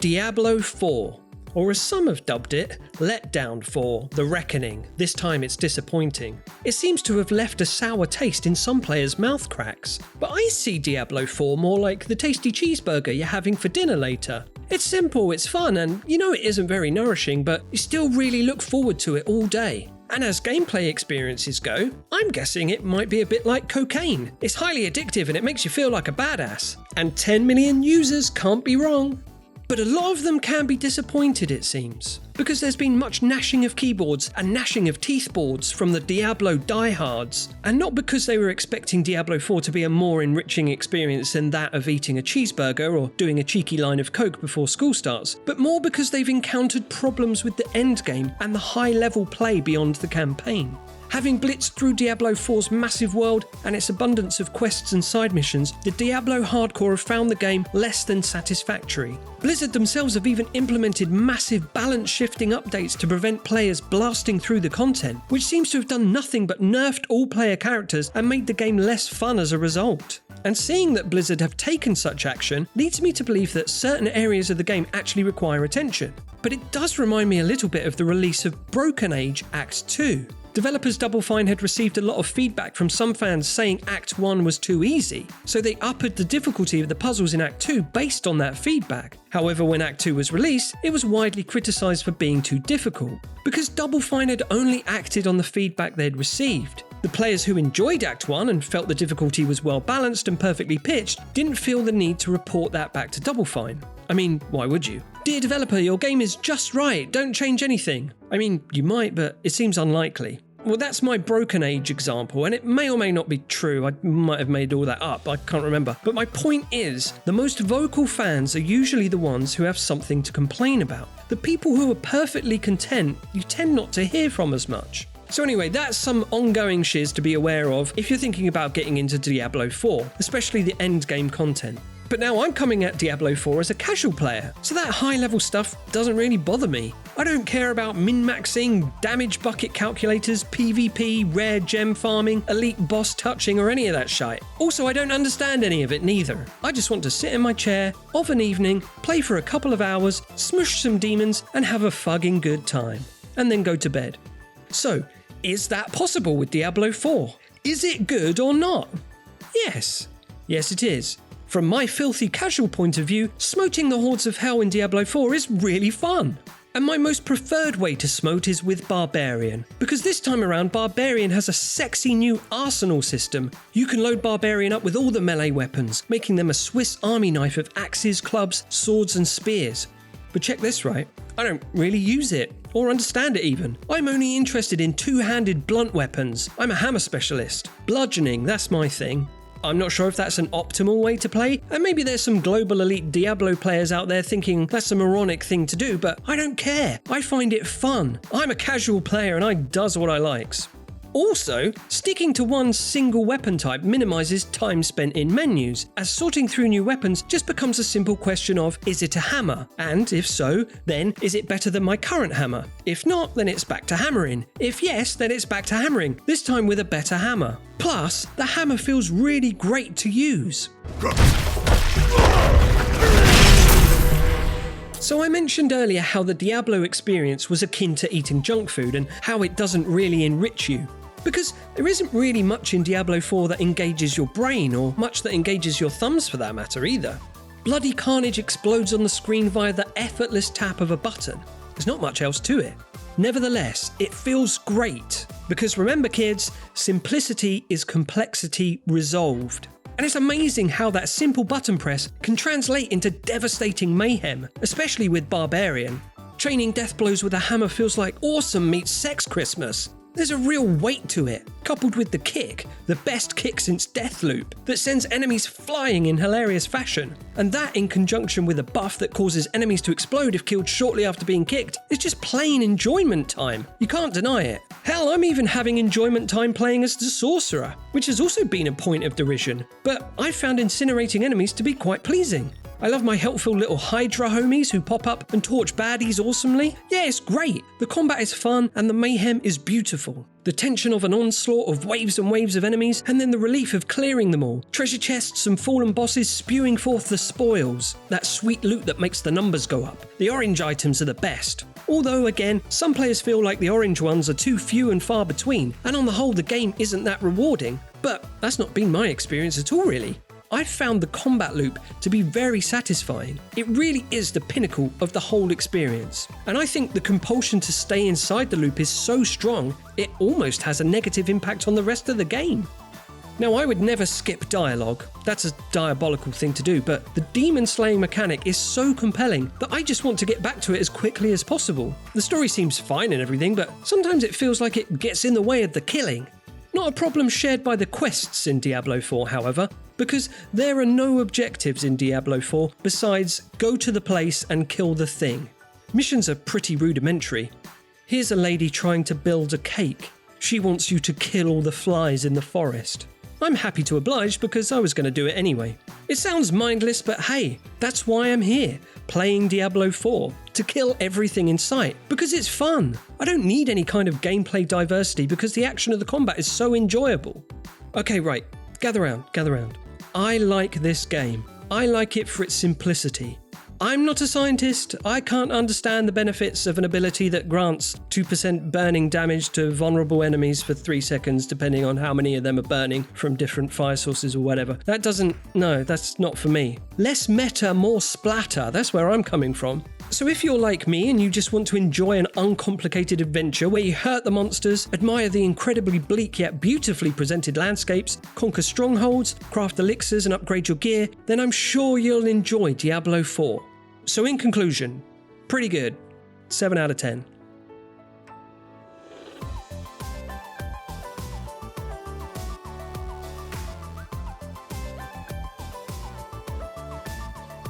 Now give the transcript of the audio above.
Diablo IV, or as some have dubbed it, Letdown 4, The Reckoning. This time it's disappointing. It seems to have left a sour taste in some players' mouth cracks, but I see Diablo 4 more like the tasty cheeseburger you're having for dinner later. It's simple, it's fun, and you know it isn't very nourishing, but you still really look forward to it all day. And as gameplay experiences go, I'm guessing it might be a bit like cocaine. It's highly addictive and it makes you feel like a badass. And 10 million users can't be wrong. But a lot of them can be disappointed, it seems, because there's been much gnashing of keyboards and gnashing of teeth boards from the Diablo diehards, and not because they were expecting Diablo 4 to be a more enriching experience than that of eating a cheeseburger or doing a cheeky line of coke before school starts, but more because they've encountered problems with the endgame and the high-level play beyond the campaign. Having blitzed through Diablo 4's massive world and its abundance of quests and side missions, the Diablo hardcore have found the game less than satisfactory. Blizzard themselves have even implemented massive balance-shifting updates to prevent players blasting through the content, which seems to have done nothing but nerfed all player characters and made the game less fun as a result. And seeing that Blizzard have taken such action leads me to believe that certain areas of the game actually require attention. But it does remind me a little bit of the release of Broken Age Act 2. Developers Double Fine had received a lot of feedback from some fans saying Act 1 was too easy, so they upped the difficulty of the puzzles in Act 2 based on that feedback. However, when Act 2 was released, it was widely criticised for being too difficult, because Double Fine had only acted on the feedback they'd received. The players who enjoyed Act 1 and felt the difficulty was well balanced and perfectly pitched didn't feel the need to report that back to Double Fine. I mean, why would you? Dear developer, your game is just right, don't change anything. I mean, you might, but it seems unlikely. Well, that's my Broken Age example, and it may or may not be true. I might have made all that up, I can't remember. But my point is, the most vocal fans are usually the ones who have something to complain about. The people who are perfectly content, you tend not to hear from as much. So anyway, that's some ongoing shiz to be aware of if you're thinking about getting into Diablo 4, especially the endgame content. But now I'm coming at Diablo 4 as a casual player, so that high-level stuff doesn't really bother me. I don't care about min-maxing, damage bucket calculators, PvP, rare gem farming, elite boss touching, or any of that shite. Also, I don't understand any of it neither. I just want to sit in my chair, of an evening, play for a couple of hours, smush some demons, and have a fucking good time. And then go to bed. So, is that possible with Diablo 4? Is it good or not? Yes. Yes, it is. From my filthy casual point of view, smoting the hordes of hell in Diablo 4 is really fun. And my most preferred way to smote is with Barbarian, because this time around Barbarian has a sexy new arsenal system. You can load Barbarian up with all the melee weapons, making them a Swiss army knife of axes, clubs, swords and spears. But check this right, I don't really use it, or understand it even. I'm only interested in two-handed blunt weapons. I'm a hammer specialist. Bludgeoning, that's my thing. I'm not sure if that's an optimal way to play, and maybe there's some global elite Diablo players out there thinking that's a moronic thing to do, but I don't care. I find it fun. I'm a casual player and I does what I likes. Also, sticking to one single weapon type minimises time spent in menus, as sorting through new weapons just becomes a simple question of, is it a hammer? And if so, then is it better than my current hammer? If not, then it's back to hammering. If yes, then it's back to hammering, this time with a better hammer. Plus, the hammer feels really great to use. So I mentioned earlier how the Diablo experience was akin to eating junk food and how it doesn't really enrich you. Because there isn't really much in Diablo 4 that engages your brain, or much that engages your thumbs for that matter either. Bloody carnage explodes on the screen via the effortless tap of a button. There's not much else to it. Nevertheless, it feels great. Because remember kids, simplicity is complexity resolved. And it's amazing how that simple button press can translate into devastating mayhem, especially with Barbarian. Training death blows with a hammer feels like awesome meets Sex Christmas. There's a real weight to it, coupled with the kick, the best kick since Deathloop, that sends enemies flying in hilarious fashion. And that in conjunction with a buff that causes enemies to explode if killed shortly after being kicked is just plain enjoyment time. You can't deny it. Hell, I'm even having enjoyment time playing as the Sorcerer, which has also been a point of derision, but I found incinerating enemies to be quite pleasing. I love my helpful little Hydra homies who pop up and torch baddies awesomely. Yeah, it's great. The combat is fun and the mayhem is beautiful. The tension of an onslaught of waves and waves of enemies, and then the relief of clearing them all. Treasure chests and fallen bosses spewing forth the spoils. That sweet loot that makes the numbers go up. The orange items are the best. Although, again, some players feel like the orange ones are too few and far between, and on the whole the game isn't that rewarding. But that's not been my experience at all, really. I've found the combat loop to be very satisfying. It really is the pinnacle of the whole experience. And I think the compulsion to stay inside the loop is so strong, it almost has a negative impact on the rest of the game. Now, I would never skip dialogue. That's a diabolical thing to do, but the demon slaying mechanic is so compelling that I just want to get back to it as quickly as possible. The story seems fine and everything, but sometimes it feels like it gets in the way of the killing. Not a problem shared by the quests in Diablo 4, however, because there are no objectives in Diablo 4 besides go to the place and kill the thing. Missions are pretty rudimentary. Here's a lady trying to build a cake. She wants you to kill all the flies in the forest. I'm happy to oblige because I was going to do it anyway. It sounds mindless, but hey, that's why I'm here, playing Diablo 4, to kill everything in sight, because it's fun. I don't need any kind of gameplay diversity because the action of the combat is so enjoyable. Okay, right, gather round. I like this game. I like it for its simplicity. I'm not a scientist. I can't understand the benefits of an ability that grants 2% burning damage to vulnerable enemies for 3 seconds, depending on how many of them are burning from different fire sources or whatever. No, that's not for me. Less meta, more splatter. That's where I'm coming from. So if you're like me and you just want to enjoy an uncomplicated adventure where you hurt the monsters, admire the incredibly bleak yet beautifully presented landscapes, conquer strongholds, craft elixirs and upgrade your gear, then I'm sure you'll enjoy Diablo 4. So in conclusion, pretty good. 7 out of 10.